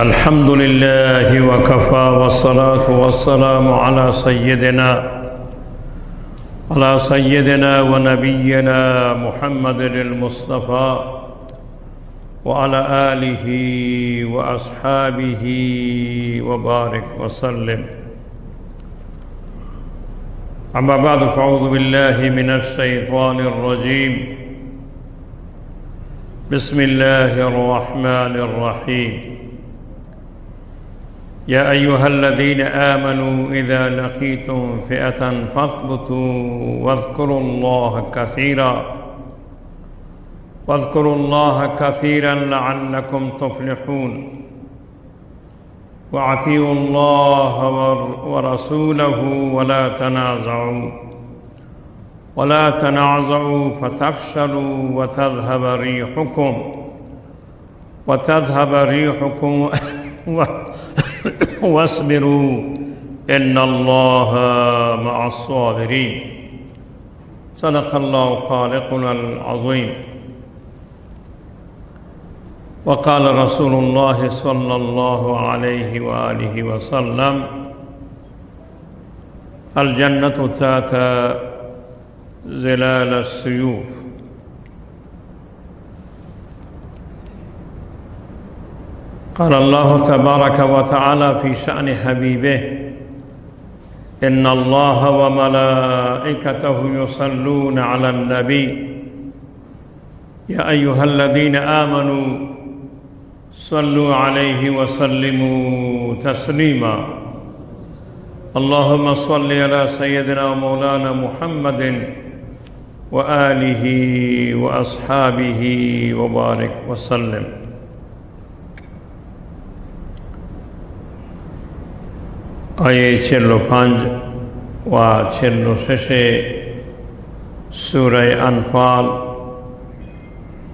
الحمد لله وكفى والصلاة والسلام على سيدنا ونبينا محمد المصطفى وعلى آله وأصحابه وبارك وسلم. أما بعد فأعوذ بالله من الشيطان الرجيم. بسم الله الرحمن الرحيم. يا أيها الذين آمنوا إذا لقيتم فئة فاثبتوا واذكروا الله كثيرا لعلكم تفلحون. وأطيعوا الله ورسوله ولا تنازعوا فتفشلوا وتذهب ريحكم واصبروا إن الله مع الصابرين. صدق الله خالقنا العظيم. وقال رسول الله صلى الله عليه وآله وسلم: الجنة تحت ظلال السيوف. قال الله تبارك وتعالى في شأن حبيبه: إن الله وملائكته يصلون على النبي يا أيها الذين آمنوا صلوا عليه وسلموا تسليما. اللهم صل على سيدنا ومولانا محمد وآله وأصحابه وبارك وسلم. آیه 45 و 46 سوره انفال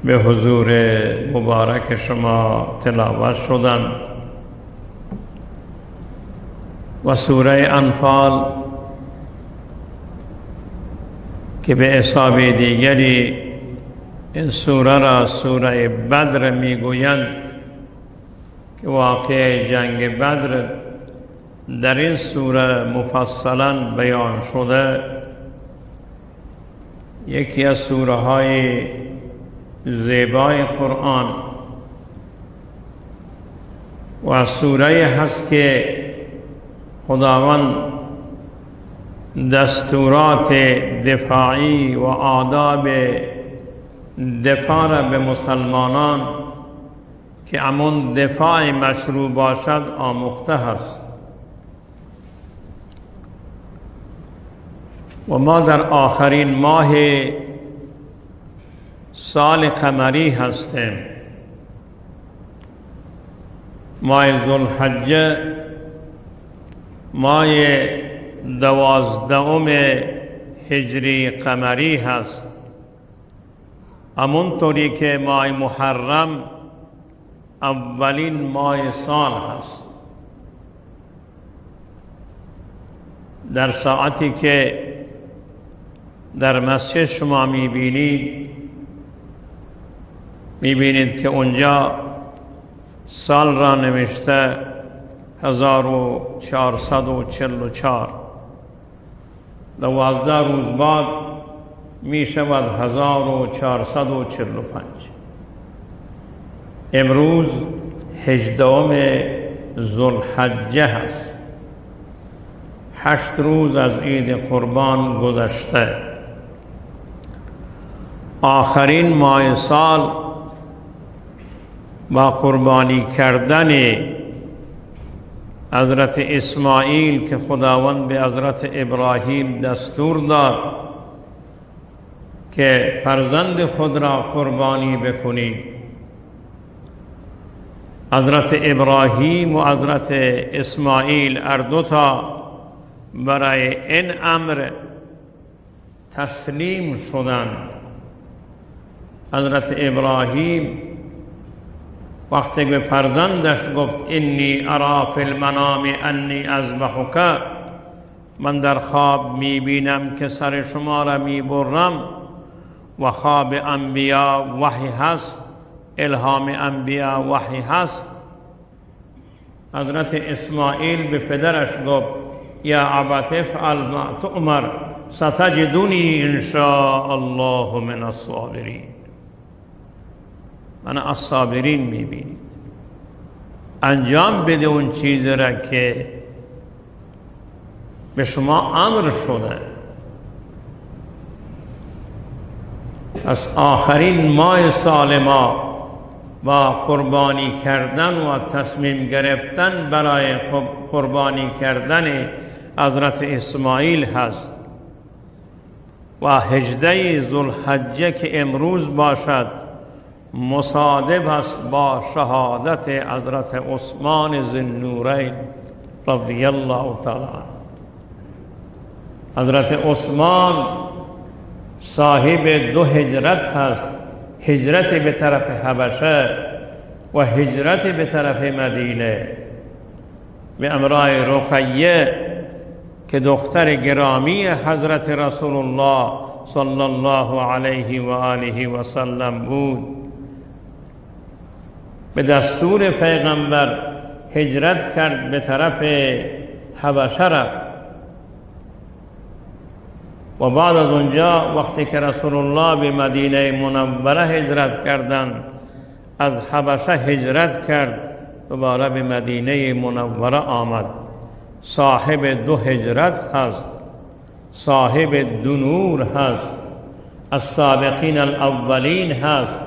به حضور مبارک شما تلاوت شدند و سوره انفال که به حساب دیگری این سوره را سوره بدر میگویند که واقعه جنگ بدر در این سوره مفصلا بیان شده، یکی از سوره های زیبای قرآن و سوره هست که خداوند دستورات دفاعی و آداب دفاع را به مسلمانان که امون دفاع مشروع باشد آموخته است. و ما در آخرین ماه سال قمری هستیم، ماه ذوالحجه، ماه 12 هجری قمری هست، همونطوری که ماه محرم اولین ماه سال هست. در ساعتی که در مسجد شما میبینید که اونجا سال را نوشته 1444، 12 روز بعد می شود 1445. امروز 18 ذوالحجه هست، 8 روز از عید قربان گذشته. آخرین ماه سال با قربانی کردن حضرت اسماعیل که خداوند به حضرت ابراهیم دستور داد که فرزند خود را قربانی بکنید، حضرت ابراهیم و حضرت اسماعیل هر دو تا برای این امر تسلیم شدند. حضرت ابراهیم وقتی به فرزندش گفت: انی ارا فی المنام انی اذبحک، من در خواب میبینم که سر شما را میبرم، و خواب انبیا وحی هست، الهام انبیا وحی هست. حضرت اسماعیل به پدرش گفت یا ابت افعل ما تؤمر ستجدنی ان شاء الله من الصابرین. من الصابرین میبینید. انجام بده اون چیزی را که به شما امر شده. از آخرین ماه سال ما با قربانی کردن و تصمیم گرفتن برای قربانی کردن حضرت اسماعیل هست و 18 ذوالحجه که امروز باشد مصادف است با شهادت حضرت عثمان ذوالنورین رضی الله تعالی عنه. حضرت عثمان صاحب 2 هجرت هست، هجرت به طرف حبشه و هجرت به طرف مدینه. به امرای رقیه که دختر گرامی حضرت رسول الله صلی الله علیه و آله و سلم بود، به دستور پیغمبر هجرت کرد به طرف حبشه رفت و بعد از اونجا وقتی که رسول الله به مدینه منوره هجرت کردند، از حبشه هجرت کرد دوباره به مدینه منوره آمد. صاحب 2 هجرت هست، صاحب 2 نور هست، از سابقین الاولین هست،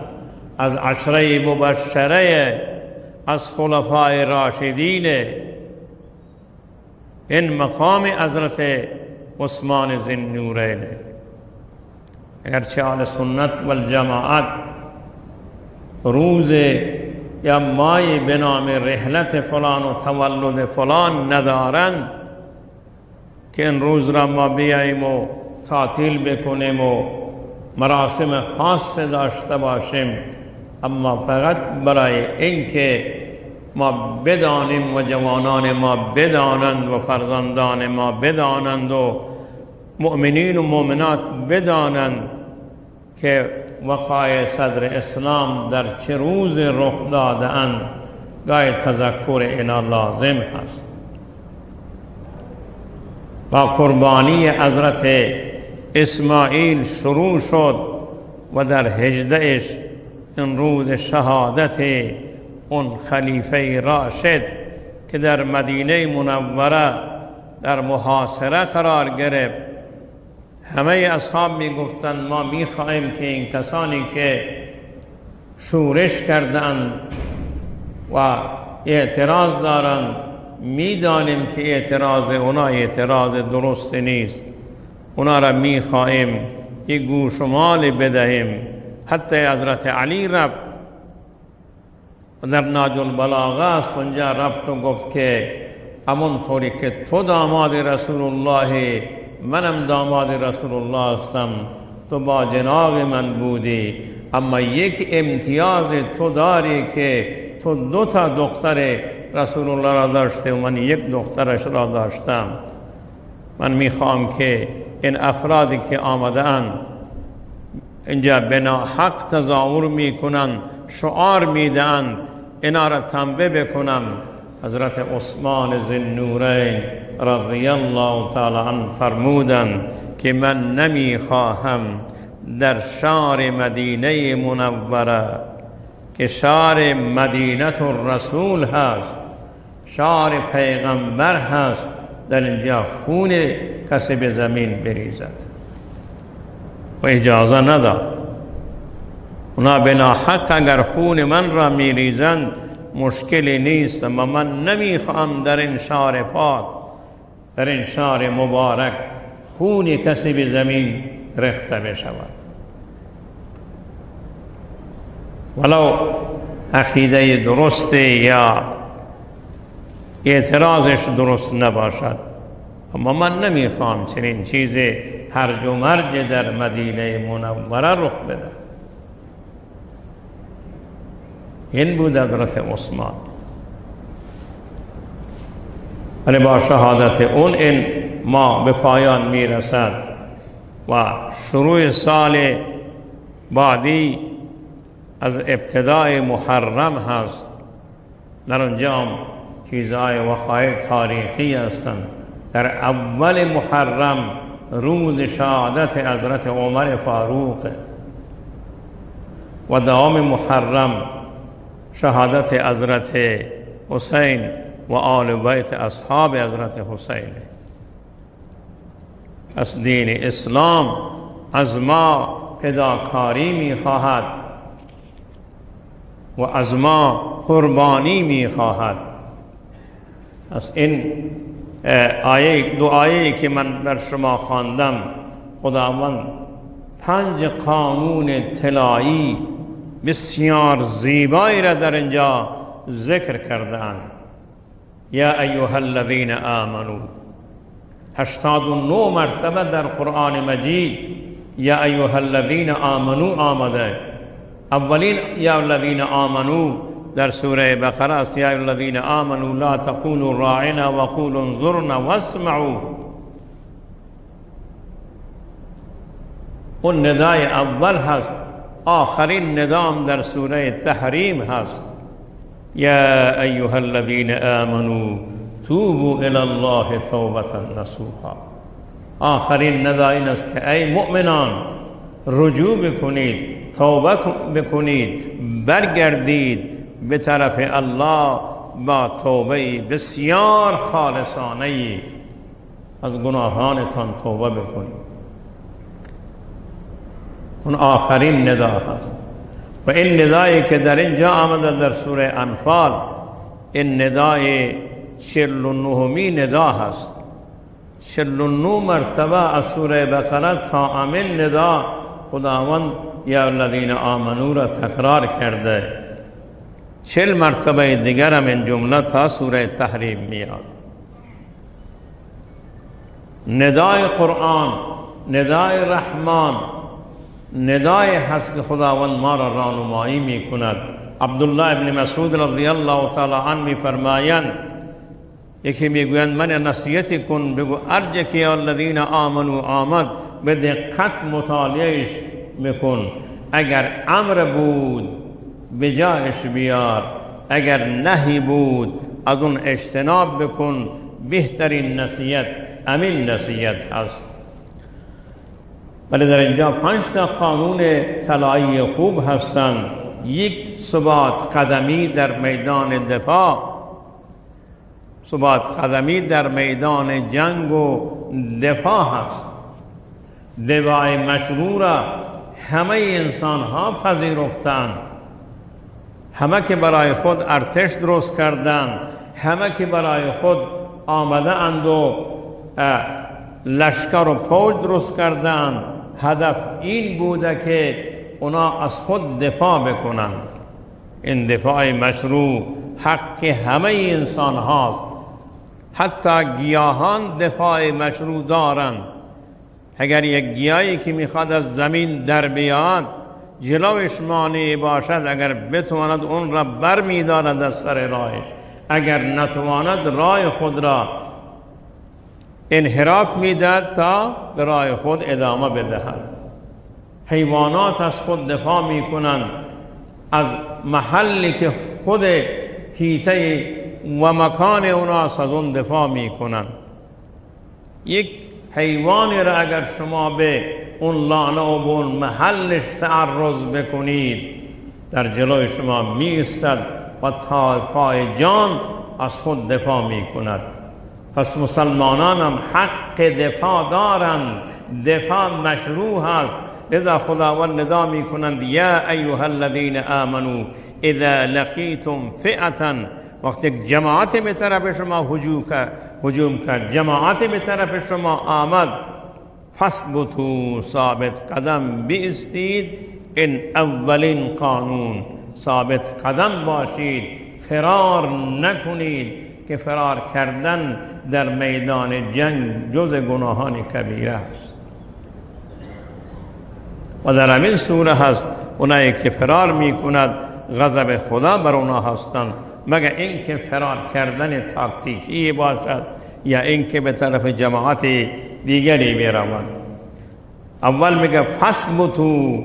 از عشره مبشره، از خلفای راشدین. این مقام حضرت عثمان ذوالنورین. اگرچه اهل سنت والجماعت روز یا ماه به نام رحلت فلان و تولد فلان ندارند که این روز را ما بیاییم و تعطیل بکنیم و مراسم خاص داشته باشیم، اما فقط برای اینکه ما بدانیم و جوانان ما بدانند و فرزندان ما بدانند و مؤمنین و مؤمنات بدانند که وقایع صدر اسلام در چه روز رخ داده اند، گاهی تذکر اینا لازم هست. با قربانی حضرت اسماعیل شروع شد و در 18 این روز شهادت اون خلیفه راشد که در مدینه منوره در محاصره قرار گرفت، همه اصحاب می گفتند ما می خواهیم که این کسانی که شورش کردند و اعتراض دارند، می دانیم که اعتراض اونا اعتراض درست نیست، اونا را می خواهیم یک گوشمال بدهیم. حتی حضرت علی رفت و در نهج البلاغه است، اونجا رفت و گفت که همونطوری که تو داماد رسول الله، منم داماد رسول الله هستم، تو با جناب من بودی، اما یک امتیاز تو داری که تو 2 دختر رسول الله را داشته و من 1 دخترش را داشتم. من میخوام که این افرادی که آمدن اینجا بنا حق تظاهر میکنن، شعار میدن، اینا را تنبیه بکنم. حضرت عثمان ذوالنورین رضی الله تعالی عنه فرمودند که من نمیخواهم در شهر مدینه منوره که شهر مدینه الرسول هست، شهر پیغمبر هست، در اینجا خون کسی به زمین بریزد و اجازه نداد. اونا بنا حق اگر خون من را میریزند مشکلی نیست، اما من نمیخواهم در این شهر پاک، در این شهر مبارک خون کسی به زمین ریخته بشود، ولو عقیده درست یا اعتراضش درست نباشد. اما من نمیخوام چنین چیز هرج و مرج در مدینه منوره رخ بده. این بود حضرت عثمان. ولی با شهادت اون این ما به پایان میرسد و شروع سال بعدی از ابتدای محرم هست. در اونجا چیزهای وقایع تاریخی هستند. در اول محرم روز شهادت حضرت عمر فاروق و دوام محرم شهادت حضرت حسین و آل بیت اصحاب حضرت حسین. از دین اسلام از ما فداکاری می-خواهد و از ما قربانی می-خواهد. از این دو آیه که من بر شما خواندم، خداوند 5 قانون طلایی بسیار زیبایی را در اینجا ذکر کردند. یا ایها الذین آمنو 89 مرتبه در قرآن مجید یا ایها الذین آمنو آمده. اولین یا الذین آمنو در سوره بقره است. یا الذین آمنو لا تقولوا راعنا وقولوا انظرنا واسمعوا. اون ندای اول هست. آخرین ندام در سوره تحریم هست. یا ایها الذین آمنو توبوا الی الله توبة نصوحا. آخرین ندای این است که ای مؤمنان رجوع بکنید، توبه بکنید، برگردید به طرف الله با توبه بسیار خالصانه از گناهانتان توبه بکنید. اون آخرین ندا هست. و این ندایی که در اینجا آمده در سوره انفال، این ندای 49می ندا هست. 49 مرتبه از سوره بقره تا امین ندا خداوند یا الذین آمنو را تکرار کرده. 40 مرتبه دیگر هم این جمله تا سوره تحریم میاد. ندای قرآن، ندای رحمان، ندای هست که خداوند ما را راهنمایی می کند. عبدالله ابن مسعود رضی الله تعالی عنه می فرمایند، یکی میگویند من نصیحتی کن، بگو ارجه که الذین آمنو آمد به دقت مطالعهش میکن. اگر امر بود به جایش بیار، اگر نهی بود از اون اجتناب بکن. بهترین نصیحت امین نصیحت هست. ولی در اینجا 5 قانون طلایی خوب هستند. یک، ثبات قدمی در میدان دفاع، ثبات قدمی در میدان جنگ و دفاع هست. دفاع مشروع را همه انسان ها پذیرفتند. همه که برای خود ارتش درست کردند، همه که برای خود آمده اند و لشکر و فوج درست کردند. هدف این بوده که اونا از خود دفاع بکنند. این دفاع مشروع حق همه انسان هاست. حتی گیاهان دفاع مشروع دارند. اگر یک گیاهی که میخواد از زمین در بیاد جلوش مانع باشد، اگر بتواند اون را بر می‌دارد از سر راهش، اگر نتواند راه خود را انحراف میدهد تا به راه خود ادامه بدهد. حیوانات از خود دفاع میکنند، از محلی که خود حیطه و مکان اوناست از اون دفاع میکنند. یک حیوانی را اگر شما به اون لانه و به اون محلش تعرض بکنید، در جلوی شما می ایستد و تا پای جان از خود دفاع می کند. پس مسلمانان هم حق دفاع دارند. دفاع مشروع هست. لذا خداوند ندا می کنند یا ایها الذین آمنو اذا لقیتم فئة، وقتی جماعت به طرف شما هجوم کرد، جماعت به طرف شما آمد، فثبتوا، ثابت قدم بایستید. این اولین قانون، ثابت قدم باشید، فرار نکنید که فرار کردن در میدان جنگ جز گناهان کبیره است. و در همین سوره هست اونایی که فرار میکند غضب خدا بر اونها هستند، مگر اینکه فرار کردن تاکتیکی باشد یا اینکه به طرف جماعت دیگری میروند. اول میگه فثبتوا،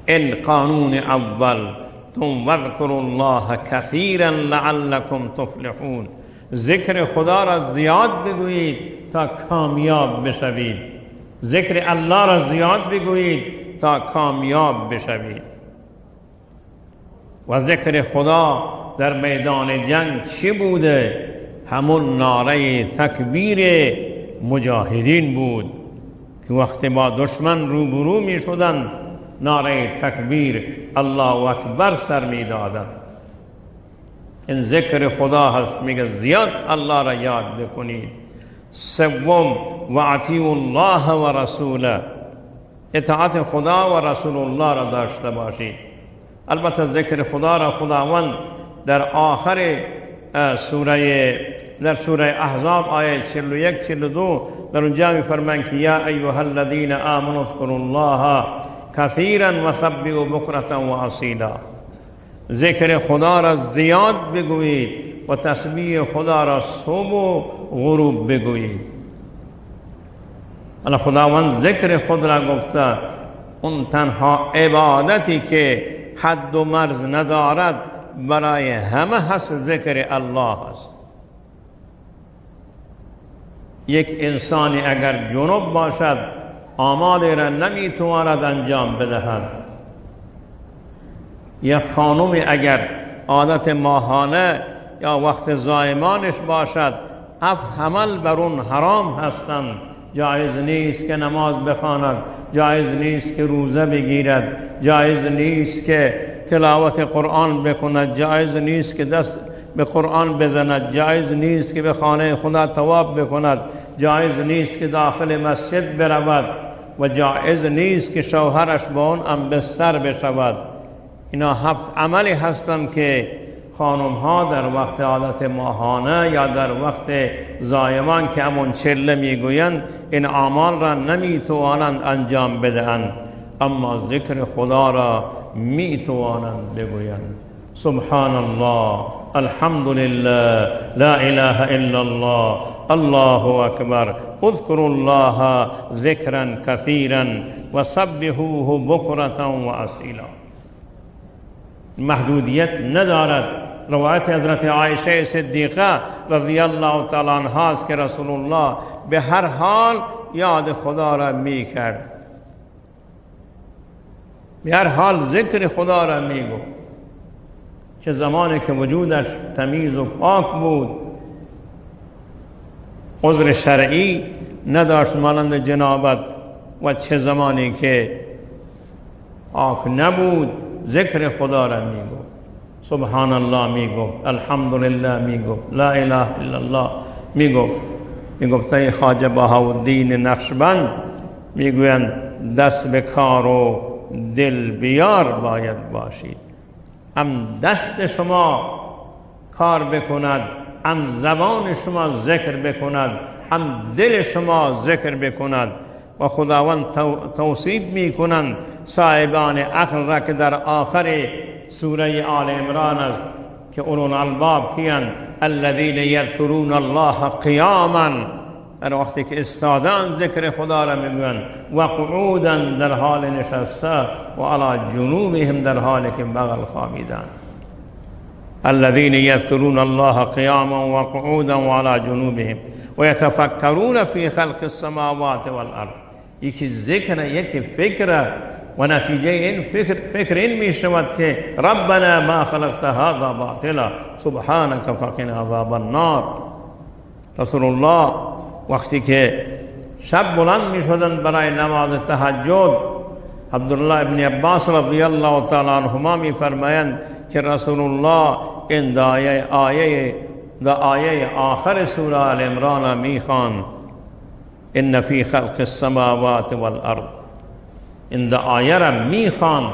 این قانون اول تم واذکروا الله کثیرا لعلکم تفلحون. ذکر خدا را زیاد بگویید تا کامیاب بشوید. ذکر الله را زیاد بگویید تا کامیاب بشوید. و ذکر خدا در میدان جنگ چی بوده؟ همون نعره تکبیر مجاهدین بود که وقتی با دشمن روبرو می شدند نعره تکبیر الله اکبر سر می دادند. این ذکر خدا هست. میگه زیاد الله را یاد بکنید. سوم و اطیعوا الله و رسوله، اطاعت خدا و رسول الله را داشته باشید. البته ذکر خدا را خداوند در آخر سوره احزاب آیه 41 42 در اونجا می‌فرمایند که یا ایها الذین آمنوا اذکروا الله کثیرا و سبحوا بکرة و اصیلا. ذکر خدا را زیاد بگویید و تسبیح خدا را صبح و غروب بگویید. الله خداوند ذکر خود را گفته اون تنها عبادتی که حد و مرز ندارد برای همه هست ذکر الله است. یک انسانی اگر جنوب باشد اعمالی را نمیتواند انجام بدهد. یک خانم اگر عادت ماهانه یا وقت زایمانش باشد 7 عمل بر اون حرام هستند. جایز نیست که نماز بخواند، جایز نیست که روزه بگیرد، جایز نیست که تلاوت قرآن بکند، جایز نیست که دست به قرآن بزند، جایز نیست که به خانه خدا طواف بکند، جایز نیست که داخل مسجد برود و جایز نیست که شوهرش با اون بستر بشود. اینا 7 عملی هستند که خانم ها در وقت عادت ماهانه یا در وقت زایمان که همون چله میگویند این اعمال را نمیتوانند انجام بدهند، اما ذکر خدا را میتوانند بگویند. سبحان الله، الحمد لله، لا اله الا الله، الله اکبر، اذکروا الله ذکرا کثیرا و سبحوه بکرة و اصیلا. محدودیت ندارد. روایت حضرت عایشه صدیقه رضی الله تعالی عنها است که رسول الله به هر حال یاد خدا را می کرد، به هر حال ذکر خدا را می گفت. چه زمانی که وجودش تمیز و پاک بود، عذر شرعی نداشت مانند جنابت، و چه زمانی که پاک نبود ذکر خدا را می گفت. سبحان الله می گفت، الحمدلله می گفت، لا اله الا الله می گفت. می گفت خواجه بهاءالدین نقشبند می گویند دست به کار و دل بیار باید باشید. هم دست شما کار بکند، هم زبان شما ذکر بکند، هم دل شما ذکر بکند. و خداوند توصیف می کنند صاحبان عقل را که در آخر سوره آل عمران است که اولو الالباب کیند؟ الذین یذکرون الله قیاما، در وقتی که استادان ذکر خدا را میگویند، و قعودا در حال نشسته، و علی جنوبهم در حالی که بغل خوابیدند. الذین یذکرون الله قیاما و قعودا و علی جنوبهم و یتفکرون فی خلق السماوات والارض. یکی ذکر، یکی فکر، و نتیجه این فکر این می شود که ربنا ما خلقت هذا باطلا سبحانك فقنا عذاب النار. رسول الله وقتی که شب بلند می شدند برای نماز تهجد، عبدالله ابن عباس رضی الله تعالی عنهما می فرمایند که رسول الله این آیه آخر سوره آل عمران می خواند ان فی خلق السماوات والارض. این آیه را می خواند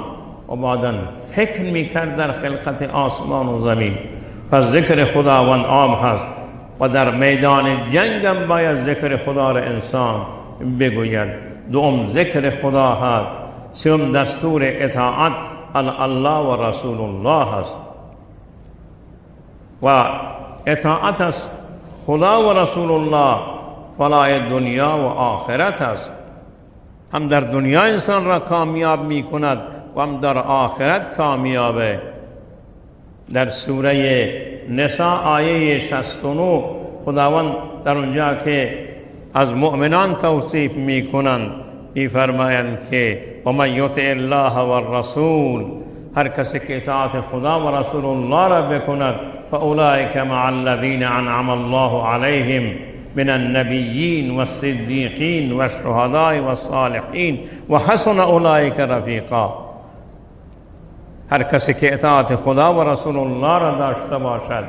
و بعدا فکر می کرد در خلقت آسمان و زمین. پس ذکر خداوند عام هست و در میدان جنگ هم باید ذکر خدا را انسان بگوید. دوم ذکر خدا هست. سوم دستور اطاعت الله و رسول الله هست و اطاعت از خدا و رسول الله فلاح دنیا و آخرت است. هم در دنیا انسان را کامیاب می کند و هم در آخرت کامیابه. در سوره نساء آیه 69 خداوند در اونجا که از مؤمنان توصیف میکنند میفرمایند که و من یطع الله و الرسول، هر کسی که اطاعت خدا و رسول الله را بکند فاولئک مع الذین انعم الله علیهم من النبیین و الصدیقین و الشهداء و الصالحین و حسن اولئک رفیقا. هر کسی که اطاعت خدا و رسول الله را داشته باشد،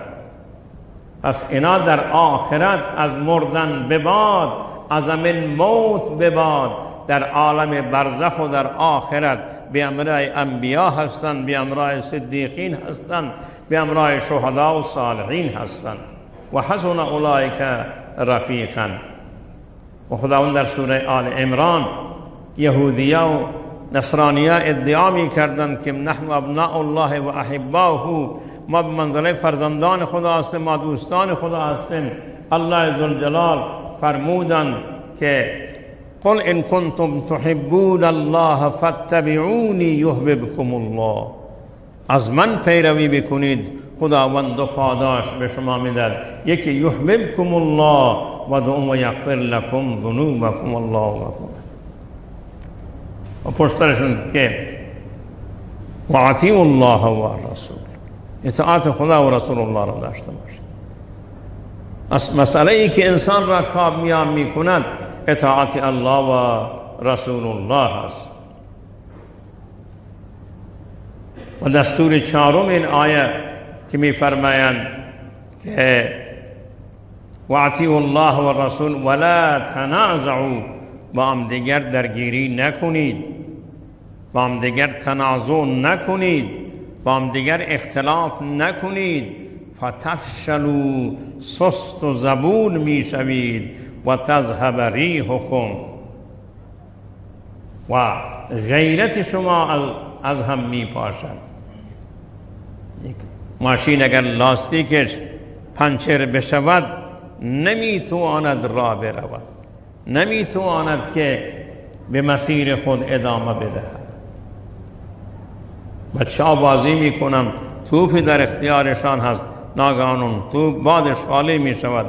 پس اینا در آخرت از مردن به بعد، از من موت به بعد، در عالم برزخ و در آخرت به امرای انبیا هستند، به امرای صدیقین هستند، به امرای شهدا و صالحین هستند. و حسن اولئک رفیقا. و خداوند در سوره آل عمران یهودیا و نصرانیا ادعا می کردند که نحن ابناء الله و احباؤه، ما به منزله فرزندان خدا هستیم، ما دوستان خدا هستیم. الله ذوالجلال فرمودند که قل ان کنتم تحبون الله فاتبعونی یحببکم الله. از من پیروی بکنید خداوند وفاداش به شما میدهد. یکی یحببکم الله و دوم یغفر لکم ذنوبکم الله غفور. و پرسرشون که و اطیعوا الله و الرسول، اطاعت خدا و رسول الله را داشته باشید. مسئله ای که انسان را کامیاب می کند اطاعت الله و رسول الله است. و دستور چهارم این آیه که می فرمایند که و اطیعوا الله و الرسول ولا تنازعوا، با هم دیگر درگیری نکنید، با هم دیگر تنازع نکنید، با هم دیگر اختلاف نکنید. فتفشلوا، سست و زبون می شوید. و تذهب ریحکم، و غیرت شما از هم می پاشد. ماشین اگر لاستیکش پنچر بشود نمی تواند راه برود، نمی تواند که به مسیر خود ادامه بدهد. بچه ها بازی می کنند، توپی در اختیارشان هست، ناگهان توپ بادش خالی می شود.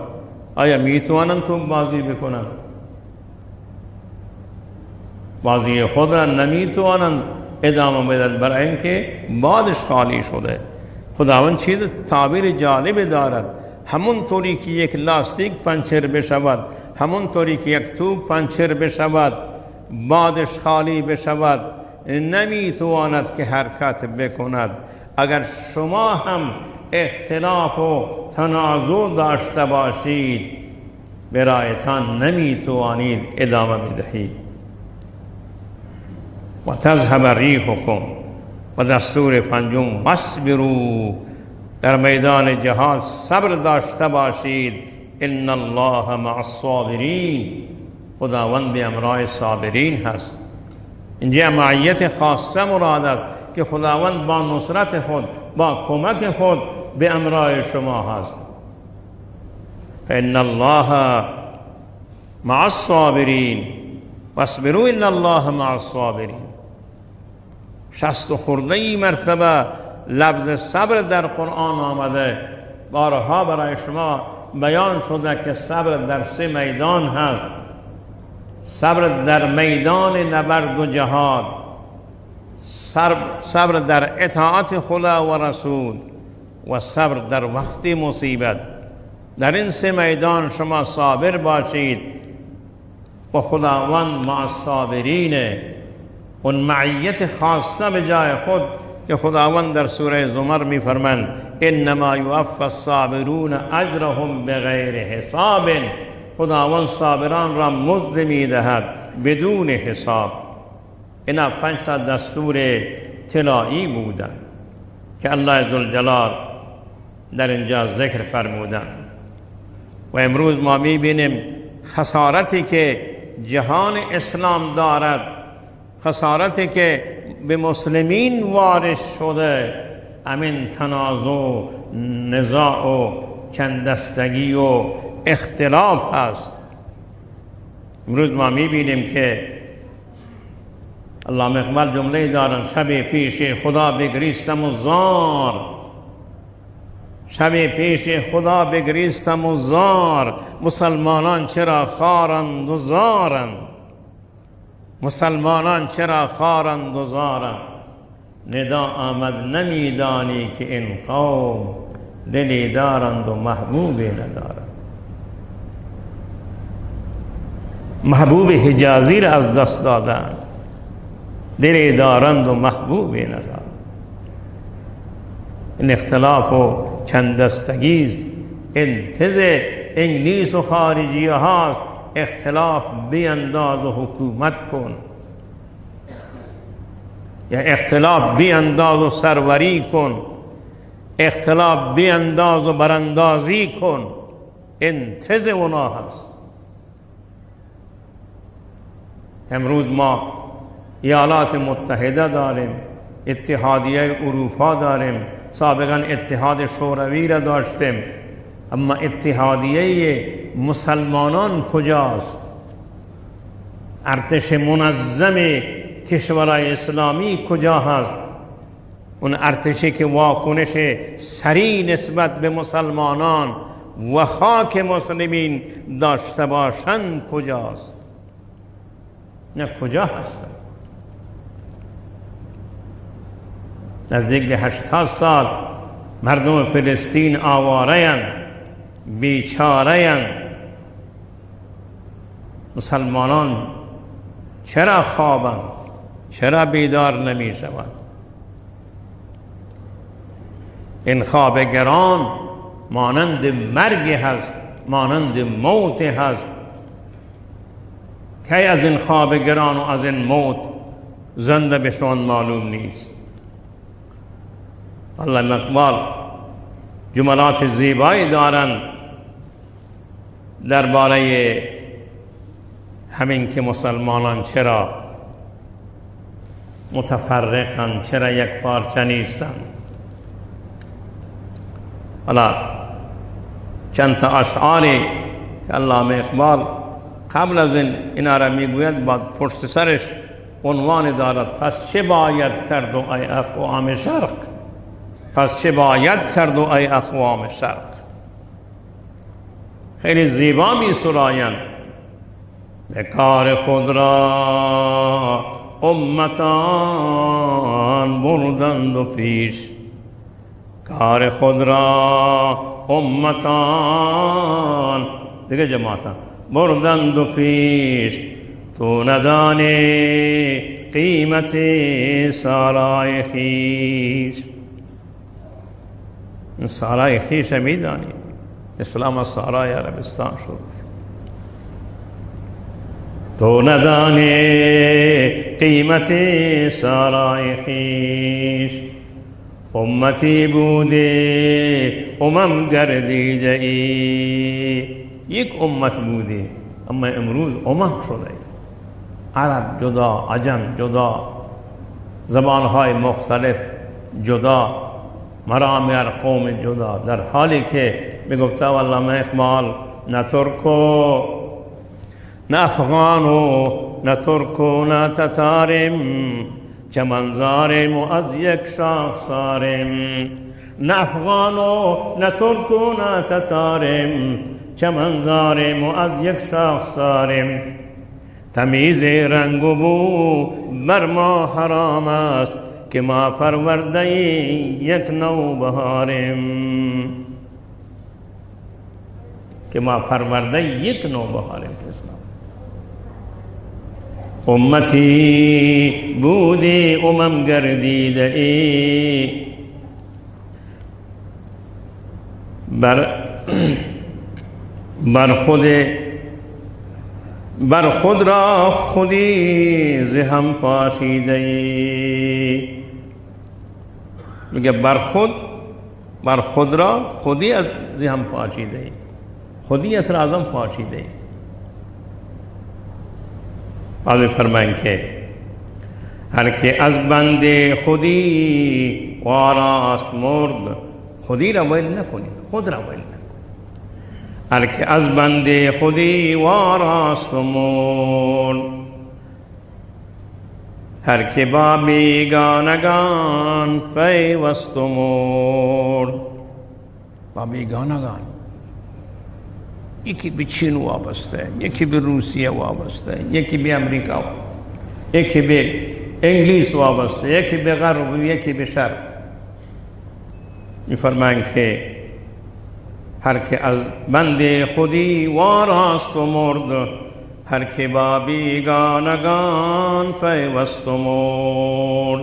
آیا می توانند توپ بازی بکنند؟ بازی خود را نمی توانند ادامه بدهد، برای اینکه بادش خالی شده. خداوند چیز تعبیر جالب دارد. همون طوری که یک لاستیک پنچر بشود، همون طوری که یک توپ پنچر بشود، بادش خالی بشود، نمی تواند که حرکت بکند. اگر شما هم اختلاف و تنازع داشته باشید، برایتان نمی توانید ادامه بدهید. و تذهب ریحکم. و دستور پنجم واصبروا، در میدان جهاد صبر داشته باشید. ان الله مع الصابرین، خداوند به همراه صابرین هست. اینجا معیت خاصه مراد است که خداوند با نصرت خود، با کمک خود به همراه شما هست. ان الله مع الصابرین واصبروا ان الله مع الصابرین. 60 خورده مرتبه لفظ صبر در قرآن آمده. بارها برای شما بیان شده که صبر در 3 میدان هست. صبر در میدان نبرد و جهاد، صبر در اطاعت خدا و رسول، و صبر در وقت مصیبت. در این 3 میدان شما صابر باشید و خداوند مع الصابرینه. اون معیت خاصه به جای خود که خداوند در سوره زمر می فرماند انما یوفی الصابرون اجرهم بغیر حساب. خداوند صابران را مزد می دهد بدون حساب. اینا 5 دستور طلایی بودند که الله ذوالجلال در اینجا ذکر فرمودند. و امروز ما می بینیم خسارتی که جهان اسلام دارد، خسارتی که به مسلمین وارد شده، همین تنازع، نزاع و چندستگی و اختلاف هست. امروز ما میبینیم که علامه اقبال جمله دارن شب پیش خدا بگریستم و زار، شب پیش خدا بگریستم و زار، مسلمانان چرا خارند و زارند، مسلمانان چرا خارند و زارند. ندا آمد نمیدانی که این قوم دلی دارند و محبوبی ندارند. محبوب حجازی را از دست دادند، دلی دارند و محبوبی ندارند. این اختلاف و چند دستگیز انتظ انگلیس و خارجیه هاست. اختلاف بیانداز و حکومت کن، یا اختلاف بیانداز و سروری کن، اختلاف بیانداز و براندازی کن. انتظ اونا هست. امروز ما ایالات متحده داریم، اتحادیه اروپا داریم، سابقا اتحاد شوروی را داشتیم، اما اتحادیه مسلمانان کجاست؟ ارتش منظم کشورهای اسلامی کجا هست؟ اون ارتشی که واکنش سریع نسبت به مسلمانان و خاک مسلمین داشته باشند کجاست؟ نه کجا هستند؟ نزدیک به 80 سال مردم فلسطین آواره‌اند، بیچاره‌اند. مسلمانان چرا خوابند؟ چرا بیدار نمی شوند؟ این خواب گران مانند مرگ هست، مانند موت هست. کی از این خواب گران و از این موت زنده بشون معلوم نیست. علامه اقبال جملات زیبایی دارند درباره همین که مسلمانان چرا متفرقند، چرا یک پارچه نیستند. حالا چند تا اشعاری که علامه اقبال قبل از اینا را میگوید، بعد پشت سرش عنوان دارد: پس چه باید کرد و ای اقوام شرق؟ پس چه باید کرد و ای اقوام شرق؟ خیلی زیبا می سرایند: به کار خود را امتان بردند و پیش، کار خود را امتان دیگه جماعتان بردند و پیش، تو ندانی قیمت سارای خیش. این سارای خیش میدانی؟ اسلام از سارای عربستان شد. تو ندانی قیمت سارای خیش، امتی بوده امم گردیده ای. یک امت بوده اما امروز امم شده. عرب جدا، عجم جدا، زبانهای مختلف جدا، مرامر قوم جدا، در حالی که میگفته علامه اقبال: نه ترکو نه افغانو نه ترکو نه تتارم، چمن زارم و از یک شاخسارم. نه افغانو نه ترکو نه تتارم، چمن زارم و از یک شاخسارم. تمیز رنگ و بو بر ما حرام است، که ما فرورده یک نوبهارم. که ما فرورده یک نوبهارم. اسلام امتی بودی امم گردیده ای، بر خود را خودی زهم پاشیده ای. میگه بر خود را خودی از زهم پاشیده ای، خودیت را ازم پاشیده ای. بعد فرمایند که هر که از بند خودی واراست مرد. خودی را ویل نکنید، خود را ویل نکنید. هر که از بند خودی واراست مرد، هر که با بیگانگان پیوست مرد. با بیگانگان. یکی به چین وابسته، یکی به روسیه وابسته، یکی به امریکا، یکی به انگلیس وابسته، یکی به غرب و یکی به شرق. می‌فرمایند که هر که از بند خودی واراست و مرد، هر که با بیگانگان پیوست و مرد.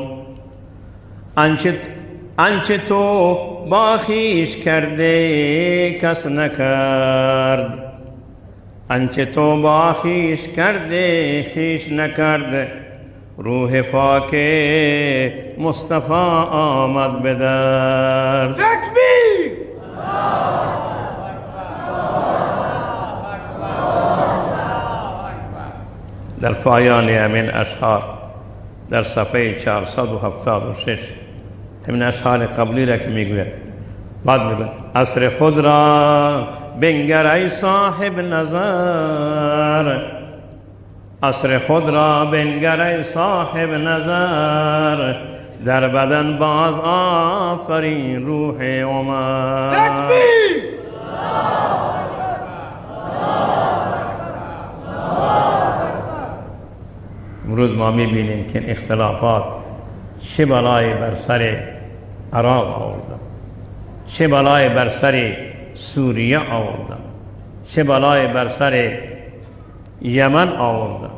آنچه تو با خویش کرده کس نکرد، آنچه تو با خویش کرده خویش نکرد. روح پاک مصطفی آمد به در. تکبیر! در پایان همین اشعار در صفحه 476 همین اشعار قبلی را که میگوید، بعد میگوید عصر خود را بنگر ای صاحب نظر، عصر خود را بنگر ای صاحب نظر، در بدن باز آفرین روح عمر. تکبیر! امروز ما میبینیم که این اختلافات چه بلایی بر سر عراق آوردن، چه بلایی بر سر سوریه آوردن، چه بلایی بر سر یمن آوردن.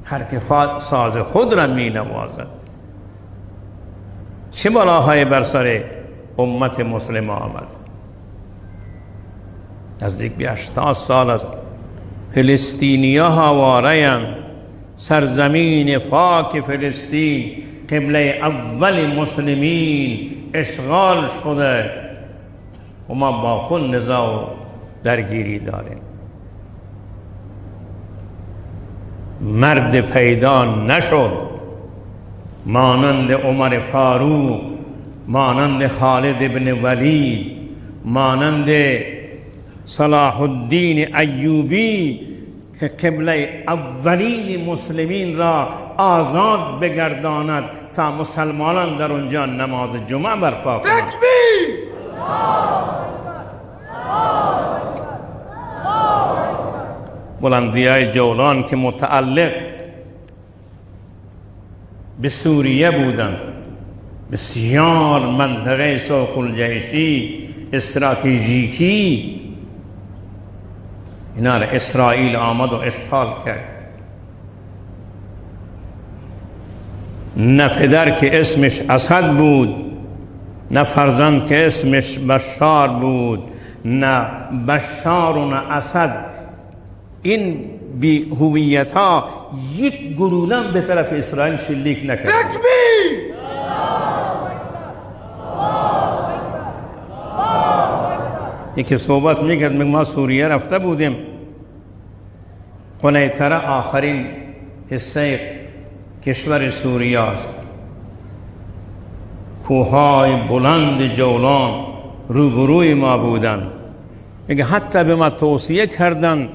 هر که ساز خود را می نوازد. چه بلاهای بر سر امت مسلم آمد. نزدیک به 80 سال است فلسطینیا هاواره‌اند. سرزمین پاک فلسطین قبله اول مسلمین اشغال شده و ما با خود نزاع و درگیری داریم. مرد پیدا نشد مانند عمر فاروق، مانند خالد بن ولید، مانند صلاح الدین ایوبی که قبله اولین مسلمین را آزاد بگرداند تا مسلمانان در اونجا نماز جمعه برپا کنند. تکبیر! بلندیای جولان که متعلق به سوریه بودند، بسیار منطقه سوق الجیشی استراتژیکی، اینا را اسرائیل آمد و اشغال کرد. نه پدر که اسمش اسد بود، نه فرزند که اسمش بشار بود، نه بشار و نه اسد. این بی هویت ها یک گلوله‌ام به طرف اسرائیل شلیک نکرد. تکبیر! یکی صحبت میکرد، میگه ما سوریه رفته بودیم، قنیطره آخرین حصه کشور سوریه است، کوههای بلند جولان روبروی ما بودن. میگه حتی به ما توصیه کردن،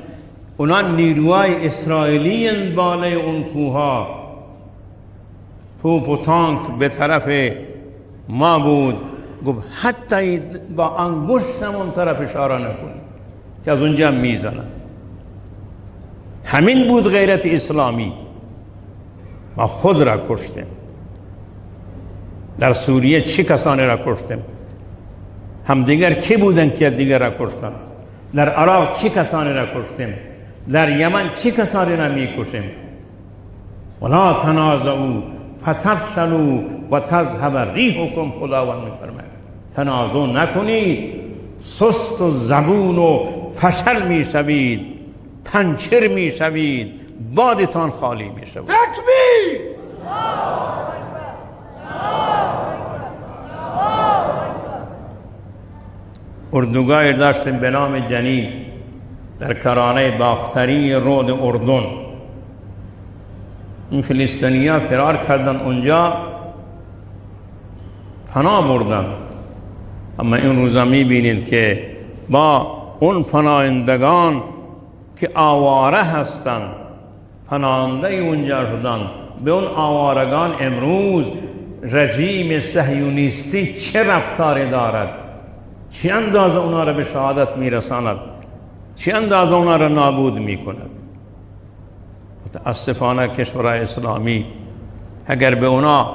اونا نیروهای اسرائیلی بالای اون کوها، توپ و تانک به طرف ما بود. گفت حتی با انگشتمون طرف اشاره نکنید که از اونجا میزنن. همین بود غیرت اسلامی. ما خود را کشتیم. در سوریه چه کسانی را کشتیم؟ هم دیگر کی بودن که دیگر را کشتن؟ در عراق چه کسانی را کشتیم؟ در یمن چه کسانی را میکشیم؟ ولا تنازعوا فتفشلوا و تذهب ریحکم. خداوند میفرماید تنازع نکنید، سست و زبون و فشل میشوید، پنچر میشوید، بادتان خالی میشود. تکبیر! اردوگاهی داشتیم به نام جنین در کرانه باختری رود اردن. این فلسطینی‌ها فرار کردن، اونجا پناه بردن. اما این روزا میبینید که با اون پناهندگان که آواره هستند، پناهنده اونجا شدن، به اون آوارگان امروز رژیم صهیونیستی چه رفتاری دارد؟ چه اندازه اونا را به شهادت میرساند، چه اندازه اونا را نابود میکند. متاسفانه کشورهای اسلامی اگر به اونا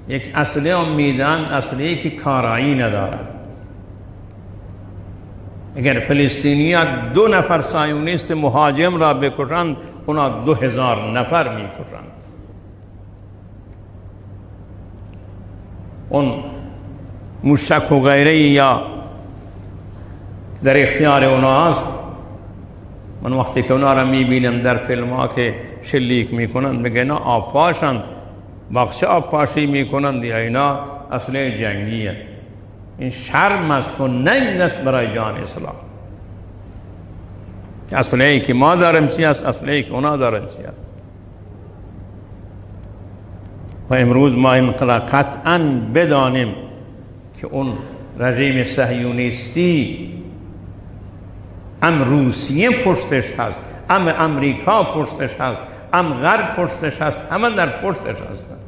یک اسلحه میدن، اسلحه‌ای که کارایی ندارد. اگر فلسطینی‌ها 2 نفر صهیونیست مهاجم را بکشند، اونا 2000 نفر میکشند. اون موشک و غیره یا در اختیار اوناست. من وقتی که اونا را میبینم در فیلم ها که شلیک میکنند، میگه اینا آبپاشند، بخش آبپاشی میکنند، یا اینا اسلحه جنگیه. این شرم است و ننگ است برای جان اسلام. اسلحه‌ای که ما داریم چی است، اسلحه‌ای که اونا دارن چی است. و امروز ما این قطعاً بدانیم که اون رژیم صهیونیستی ام روسیه پشتش هست، ام امریکا پشتش هست، ام غرب پشتش هست، همه در پشتش هستند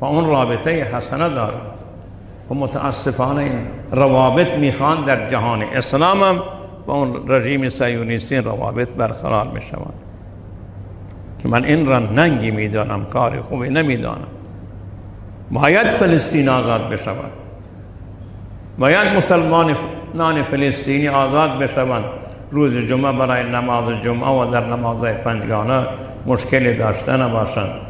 و اون رابطه حسنه دارند. و متاسفانه این روابط میخوان در جهان اسلام هم با اون رژیم صهیونیستی روابط برقرار میشوند که من این را ننگی میدانم، کار خوبی نمیدانم. باید فلسطین آزاد بشود، باید مسلمانان فلسطینی آزاد بشوند. روز جمعه برای نماز جمعه و در نمازهای پنجگانه مشکلی داشته نباشند.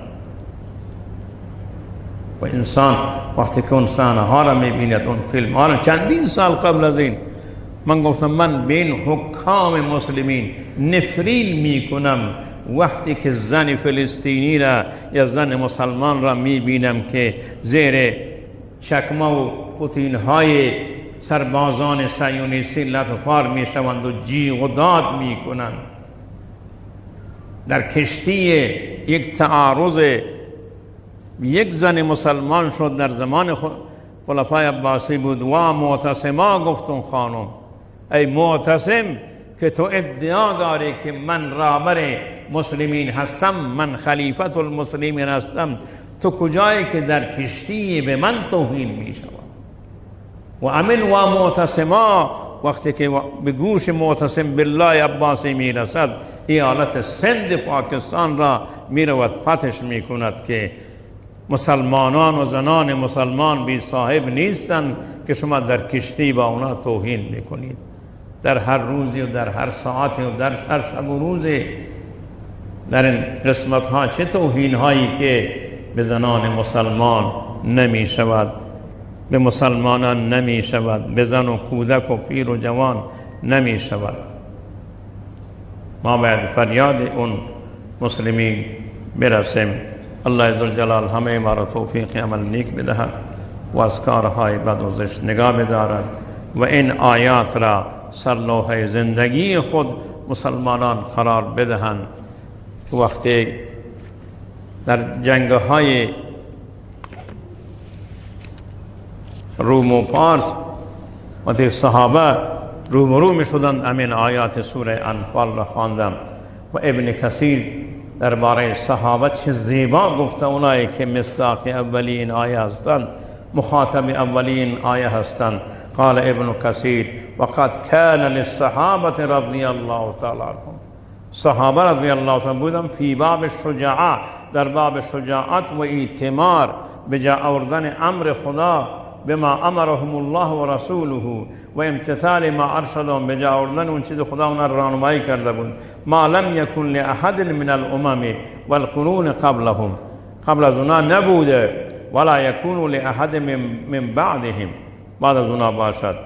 و انسان وقتی که اون صحنه ها را میبیند، اون فیلم ها را، چندین سال قبل از این من گفتم من به این حکام مسلمین نفرین میکنم وقتی که زن فلسطینی را یا زن مسلمان را میبینم که زیر چکمه و پوتین های سربازان صهیونیستی لطفار میشوند و جیغ و داد میکنند. در کشتی یک تعارض یک زن مسلمان شد در زمان خلفای عباسی بود. و معتصما گفتون خانم، ای معتصم که تو ادعا داری که من رهبر مسلمین هستم، من خلیفت المسلمین هستم، تو کجایی که در کشتی به من توهین می شود؟ و امن و معتصما وقتی که به گوش معتصم بالله عباسی می رسد، ایالت سند پاکستان را می رود فتش می کند که مسلمانان و زنان مسلمان بی صاحب نیستند که شما در کشتی با اونا توهین میکنید. در هر روزی و در هر ساعتی و در هر شب و روزی در این قسمت ها چه توهین هایی که به زنان مسلمان نمی شود، به مسلمانان نمی شود، به زن و کودک و پیر و جوان نمی شود. ما باید فریاد اون مسلمین برسیم. الله عزوجلال همه ما را توفیق عمل نیک بدهد و از کارهای بد و زشت نگاه بدارد و این آیات را سرلوحه زندگی خود مسلمانان قرار بدهند که وقتی در جنگ‌های روم و فارس وقتی صحابه روبرو می‌شدند، امین آیات سوره انفال را خواندم و ابن کثیر درباره صحابه چه زیبا گفته. اونایی که مصداق اولین آیه هستند، مخاطب اولین آیه هستند. قال ابن کثیر وقد كان للصحابه رضی الله تعالی عنهم، صحابه رضی الله تعالی بودن فی باب شجاعت، در باب شجاعت و ایتمار به جا آوردن امر خدا، بما امرهم الله و رسوله و امتثال ما ارشدهم، به جا آوردن اون چیز خدا اونها راهنمایی کرده بود. ما لم یکن لاحد من الامم والقرون قبلهم، قبل از اونها نبوده، ولا یکون لاحد من بعدهم، بعد از اونها باشد.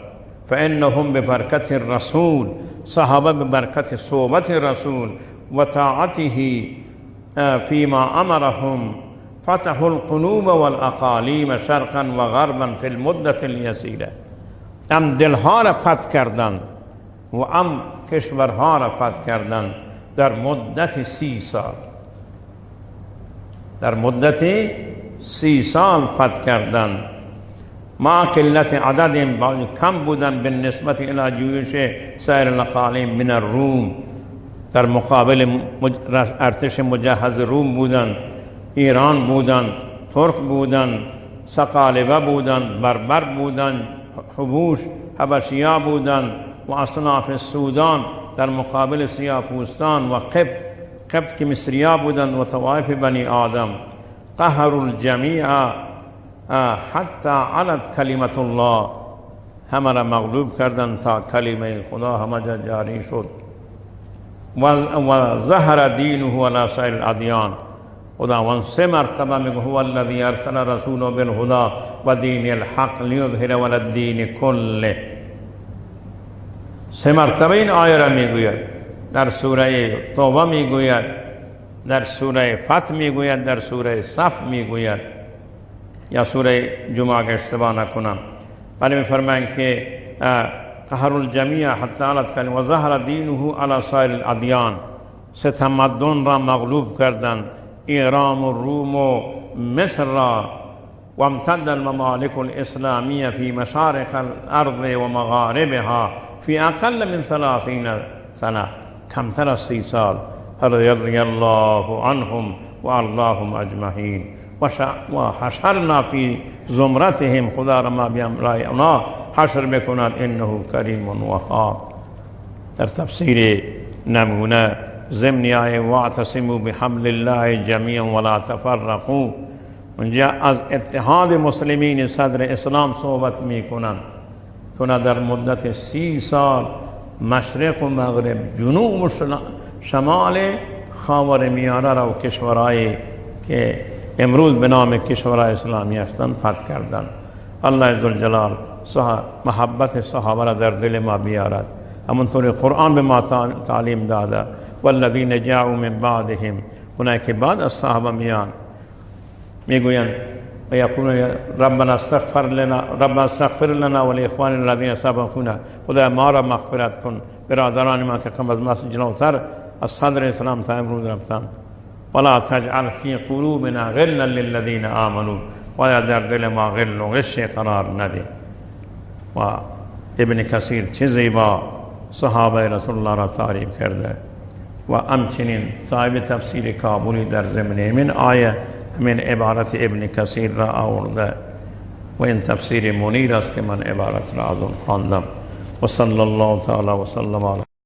فانهم ببرکت الرسول، صحابه ببرکت صحبت رسول و طاعته فيما امرهم فتحوا القلوب والاقالیم شرقا و غربا فی المدة الیسیره، ام دلها را فتح کردند و ام کشورها را فتح کردند در مدت 30 سال. در مدت 30 سال فتح کردند. ما قلت عدد کم بودن به نسبت الى جیوش سایر الاقالیم من الروم، در مقابل ارتش مجهز روم بودن، ایران بودن، ترک بودن، سقالبه بودن، بربر بودن، حبوش حبشیا بودند و اصناف سودان در مقابل سیاه‌پوستان و قبط که مصریا بودند و طوائف بنی آدم. قهروا الجمیع حتی علت کلمت الله، همه را مغلوب کردند تا کلمه خدا همه جا جاری شد. و ظهر دینه علی سایر الادیان. خداوند 3 مرتبه میگه هو الذی ارسل رسوله بالهدى و دین الحق لیظهره علی الدین کله. 3 مرتبه این آیه را میگوید. در سوره توبه میگوید، در سوره فتح میگوید، در سوره صف میگوید، یا سوره جمعه که اشتباه نکنم. ولی میفرمایند که قهر الجمیع حتی علت کلمه و ظهر دینه علی سایر الادیان. 3 تمدن را مغلوب کردند، ایران و روم و مصر را. و امتد الممالک الاسلامیه فی مشارق الارض و مغاربها فی اقل من 30 سنه، کمتر از 30 سال. رضی الله عنهم و ارضاهم اجمعین. و حشرنا فی زمرتهم، خدا را ما بیامرای اونا حشر بکند، انه کریم وهاب. در تفسیر نمونه ضمن آیه واعتصموا بحبل الله جمیعا ولا تفرقوا، اونجا از اتحاد مسلمین صدر اسلام صحبت میکنند که در مدت 30 سال مشرق و مغرب، جنوب و شمال خاورمیانه را و کشورهای که امروز به نام کشورهای اسلامی هستند فتح کردند. الله عزوجل محبت صحابه را در دل ما بیارد، همونطور قرآن به ما تعلیم داده. والذین جاءوا من بعدهم، اونایی که بعد از صحابه میان میگویند و یقولون ربنا استغفر لنا ولاخواننا الذین سبقونا، خدا ما را مغفرت کن، برادران ما که قبل از ما جلوتر از صدر اسلام تا امروز رفتند. ولا تجعل فی قلوبنا غلا للذین آمنوا، و در دل ما غل و غش قرار نده. و ابن کثیر چه زیبا صحابه رسول الله را تعریف کرده. و همچنین صاحب تفسیر کابلی در ضمن من آیه من عبارت ابن کثیر را آورده و این تفسیر منیر است که من عبارت را از اون خواندم. و صلی الله تعالی و سلم علی